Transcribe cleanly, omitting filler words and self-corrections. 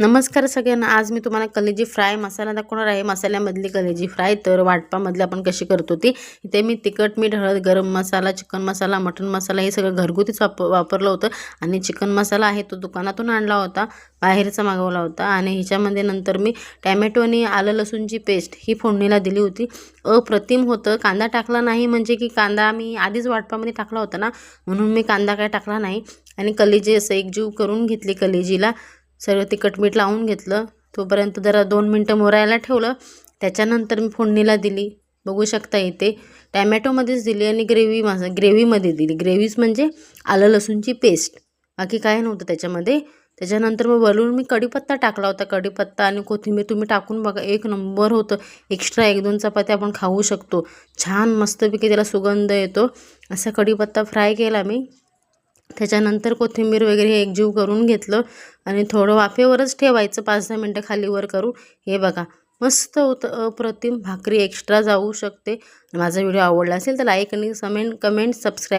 नमस्कार सगळ्यांना. आज मी तुम्हाला कलेजी फ्राय मसाला दाखवणार आहे. मसाल्यामधली कलेजी फ्राय तर वाटपामधली आपण कशी करतो ती. इथे मी तिखट, मीठ, हळद, गरम मसाला, चिकन मसाला, मटन मसाला हे सगळं घरगुतीच वापरलं होतं. आणि चिकन मसाला आहे तो दुकानातून आणला होता, बाहेरचा मागवला होता. आणि ह्याच्यामध्ये नंतर मी टॅमॅटो आणि आलं लसूणची पेस्ट ही फोडणीला दिली होती. अप्रतिम होतं. कांदा टाकला नाही म्हणजे की कांदा मी आधीच वाटपामध्ये टाकला होता ना, म्हणून मी कांदा काय टाकला नाही. आणि कलेजी असं एकजीव करून घेतली. कलेजीला सर्व तिखट मीठ लावून घेतलं. तोपर्यंत जरा 2 मिनटं मुरायला ठेवलं. त्याच्यानंतर मी फोडणीला दिली. बघू शकता इथे टॅमॅटोमध्येच दिली आणि ग्रेव्हीमध्ये दिली. ग्रेव्हीज म्हणजे आलं लसूणची पेस्ट, बाकी काय नव्हतं त्याच्यामध्ये. त्याच्यानंतर मग वरून मी कढीपत्ता टाकला होता. कढीपत्ता आणि कोथिंबीर तुम्ही टाकून बघा, एक नंबर होतं. एक्स्ट्रा 1-2 चपात्या आपण खाऊ शकतो. छान मस्तपैकी त्याला सुगंध येतो. असा कढीपत्ता फ्राय केला मी. त्याच्यानंतर कोथिंबीर वगैरे हे एकजीव करून घेतलं आणि थोडं वाफेवरच ठेवायचं 5-10 मिनटं खाली वर करून. हे बघा मस्त होतं, अप्रतिम. भाकरी एक्स्ट्रा जाऊ शकते. माझा व्हिडिओ आवडला असेल तर लाईक आणि कमेंट सबस्क्राईब